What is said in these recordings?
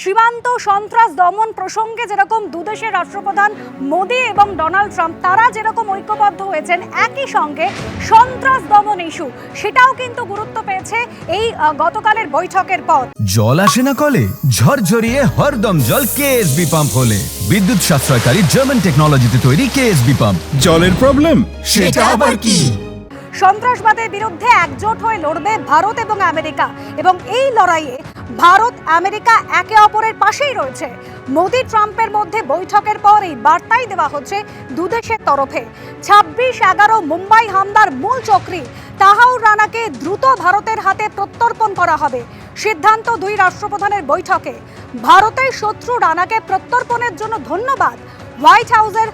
সীমান্ত সন্ত্রাস দমন প্রসঙ্গে যেরকম দুদেশের রাষ্ট্রপ্রধান মোদি এবং ডোনাল্ড ট্রাম্প তারা যেরকম ঐক্যবদ্ধ হয়েছেন, একই সঙ্গে সন্ত্রাস দমন ইস্যু সেটাও কিন্তু গুরুত্ব পেয়েছে এই গতকালের বৈঠকের পর। জল আসে না কলে, ঝরঝরিয়ে হরদম জল কেএসবি পাম্প হলে। বিদ্যুৎ সাশ্রয়কারী জার্মান টেকনোলজিতে তৈরি কেএসবি পাম্প। জলের প্রবলেম সেটা আবার কি? সন্ত্রাসবাদের বিরুদ্ধে একজোট হয়ে লড়বে ভারত এবং আমেরিকা, এবং এই লড়াইয়ে ভারত আমেরিকা একে অপরের পাশেই রয়েছে। মোদি ট্রাম্পের মধ্যে বৈঠকের পর এই বার্তাই দেওয়া হচ্ছে দুদেশের তরফে। 26/11 মুম্বাই হামলার মূল চক্রী তাহাউর রানাকে দ্রুত ভারতের হাতে প্রত্যর্পণ করা হবে, সিদ্ধান্ত দুই রাষ্ট্রপ্রধানের বৈঠকে। ভারতের শত্রু রানাকে প্রত্যর্পণের জন্য ধন্যবাদ হোয়াইট হাউসের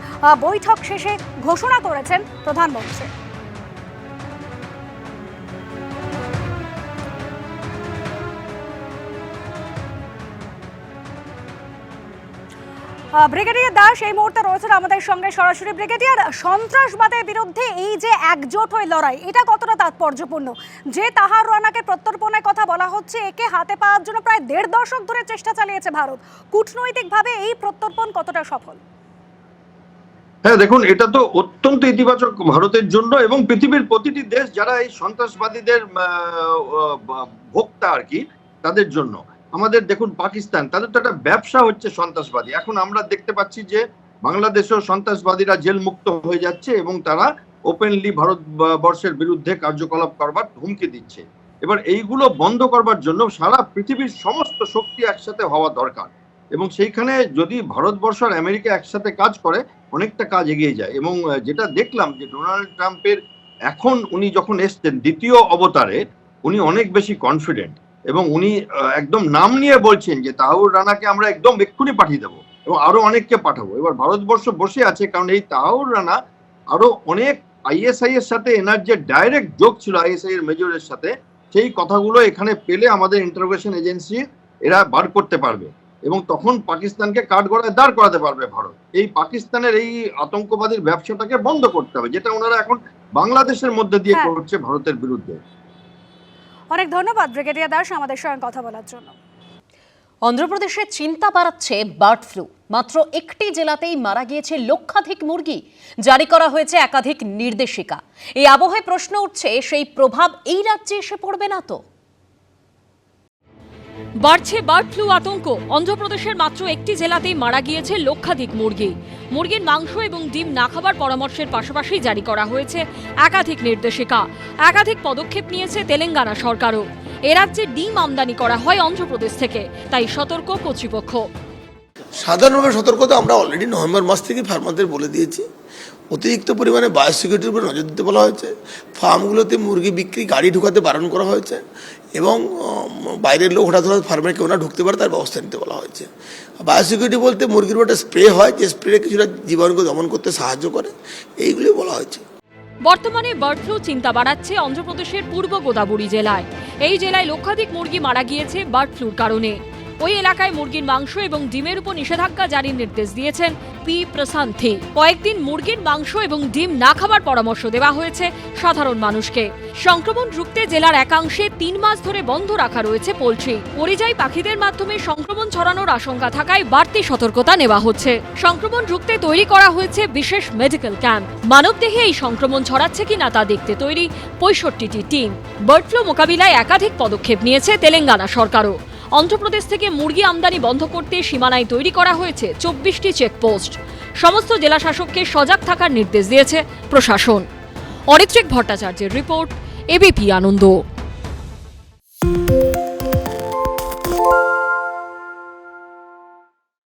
বৈঠক শেষে ঘোষণা করেছেন প্রধানমন্ত্রী। ব্রিগেডিয়ার দাস এই মুহূর্তে রয়েছেন আমাদের সঙ্গে সরাসরি। ব্রিগেডিয়ার, সন্ত্রাসবাদের বিরুদ্ধে এই যে একজোট হয়ে লড়াই, এটা কতটা তাৎপর্যপূর্ণ? যে তাহার রানাকে প্রত্যর্পণের কথা বলা হচ্ছে, একে হাতে পাওয়ার জন্য প্রায় 1.5 দশক ধরে চেষ্টা চালিয়েছে ভারত। কূটনৈতিকভাবে এই প্রত্যর্পণ কতটা সফল? হ্যাঁ, দেখুন, এটা তো অত্যন্ত ইতিবাচক ভারতের জন্য এবং পৃথিবীর প্রতিটি দেশ যারা এই সন্ত্রাসবাদীদের ভোক্তা আর কি, তাদের জন্য। আমাদের দেখুন পাকিস্তান, তাদের তো একটা ব্যবসা হচ্ছে সন্ত্রাসবাদী। এখন আমরা দেখতে পাচ্ছি যে বাংলাদেশেও সন্ত্রাসবাদীরা জেল মুক্ত হয়ে যাচ্ছে এবং তারা ওপেনলি ভারতবর্ষের বিরুদ্ধে কার্যকলাপ করবার হুমকি দিচ্ছে। এবার এইগুলো বন্ধ করবার জন্য সারা পৃথিবীর সমস্ত শক্তি একসাথে হওয়া দরকার, এবং সেইখানে যদি ভারতবর্ষ আর আমেরিকা একসাথে কাজ করে অনেকটা কাজ এগিয়ে যায়। এবং যেটা দেখলাম যে ডোনাল্ড ট্রাম্পের এখন উনি যখন এসছেন দ্বিতীয় অবতারে, উনি অনেক বেশি কনফিডেন্ট এবং উনি একদম নাম নিয়ে বলছেন যে তাহাউর রানাকে আমরা একদম এক্ষুনি পাঠিয়ে দেবো এবং আরো অনেককে পাঠাবো। এবার ভারতবর্ষ বসে আছে, কারণ এই তাহাউর রানা আরো অনেক আইএসআই এর সাথে এনার যে ডাইরেক্ট যোগ ছিল আইএসআই এর মেজরের সাথে, সেই কথাগুলো এখানে পেলে আমাদের ইন্টারোগেশন এজেন্সি এরা বার করতে পারবে এবং তখন পাকিস্তানকে কাঠগড়ায় দাঁড় করাতে পারবে ভারত। এই পাকিস্তানের এই আতঙ্কবাদীর ব্যবসাটাকে বন্ধ করতে হবে, যেটা ওনারা এখন বাংলাদেশের মধ্যে দিয়ে করছে ভারতের বিরুদ্ধে। অনেক ধন্যবাদ ব্রিগেডিয়ার দাস আমাদের সঙ্গে কথা বলার জন্য। অন্ধ্রপ্রদেশে চিন্তা বাড়াচ্ছে বার্ড ফ্লু। মাত্র একটি জেলাতেই মারা গিয়েছে লক্ষাধিক মুরগি। জারি করা হয়েছে একাধিক নির্দেশিকা। এই আবহে প্রশ্ন উঠছে, সেই প্রভাব এই রাজ্যে এসে পড়বে না তো? বাড়ছে বার্ড ফ্লু আতঙ্ক। অন্ধ্রপ্রদেশের মাত্র একটি জেলাতেই মারা গিয়েছে লক্ষাধিক মুরগি। মুরগির মাংস এবং ডিম না খাবার পরামর্শের পাশাপাশি জারি করা হয়েছে একাধিক নির্দেশিকা। একাধিক পদক্ষেপ নিয়েছে তেলেঙ্গানা সরকারও। এ রাজ্যে ডিম আমদানি করা হয় অন্ধ্রপ্রদেশ থেকে, তাই সতর্ক কর্তৃপক্ষ। সাধারণভাবে সতর্কতা আমরা অলরেডি নভেম্বর মাস থেকে ফার্মারদের বলে দিয়েছি। অতিরিক্ত পরিমাণে বায়োসিকিউরিটির উপর নজর দিতে বলা হয়েছে। ফার্মগুলোতে মুরগি বিক্রি গাড়ি ঢুকাতে বারণ করা হয়েছে এবং বাইরের লোক হঠাৎ হঠাৎ ফার্মে কেউ না ঢুকতে পারে তার ব্যবস্থা নিতে বলা হয়েছে। বায়োসিকিউরিটি বলতে মুরগির উপর একটা স্প্রে হয়, যে স্প্রে কিছুটা জীবাণুকে দমন করতে সাহায্য করে, এইগুলি বলা হয়েছে। বর্তমানে বার্ড ফ্লু চিন্তা বাড়াচ্ছে অন্ধ্রপ্রদেশের পূর্ব গোদাবরী জেলায়। এই জেলায় লক্ষাধিক মুরগি মারা গিয়েছে বার্ড ফ্লুর কারণে। ওই এলাকায় মুরগির মাংস এবং ডিমের উপর নিষেধাজ্ঞা জারির নির্দেশ দিয়েছেন পি প্রশান্তি। কয়েকদিন মুরগির মাংস এবং ডিম না খাবার পরামর্শ দেওয়া হয়েছে সাধারণ মানুষকে। সংক্রমণ রুখতে জেলার একাংশে 3 মাস ধরে বন্ধ রাখা রয়েছে পোল্ট্রি। পরিযায়ী পাখিদের মাধ্যমে সংক্রমণ ছড়ানোর আশঙ্কা থাকায় বাড়তি সতর্কতা নেওয়া হচ্ছে। সংক্রমণ রুখতে তৈরি করা হয়েছে বিশেষ মেডিকেল ক্যাম্প। মানবদেহে এই সংক্রমণ ছড়াচ্ছে কিনা তা দেখতে তৈরি 65টি টিম। বার্ড ফ্লু মোকাবিলায় একাধিক পদক্ষেপ নিয়েছে তেলেঙ্গানা সরকারও। অন্ধ্রপ্রদেশ থেকে মুরগি আমদানি বন্ধ করতে সীমানায় তৈরি করা হয়েছে 24টি চেকপোস্ট। সমস্ত জেলা শাসককে সজাগ থাকার নির্দেশ দিয়েছে প্রশাসন। অরিত্রিক ভট্টাচার্যের রিপোর্ট, এবিপি আনন্দ।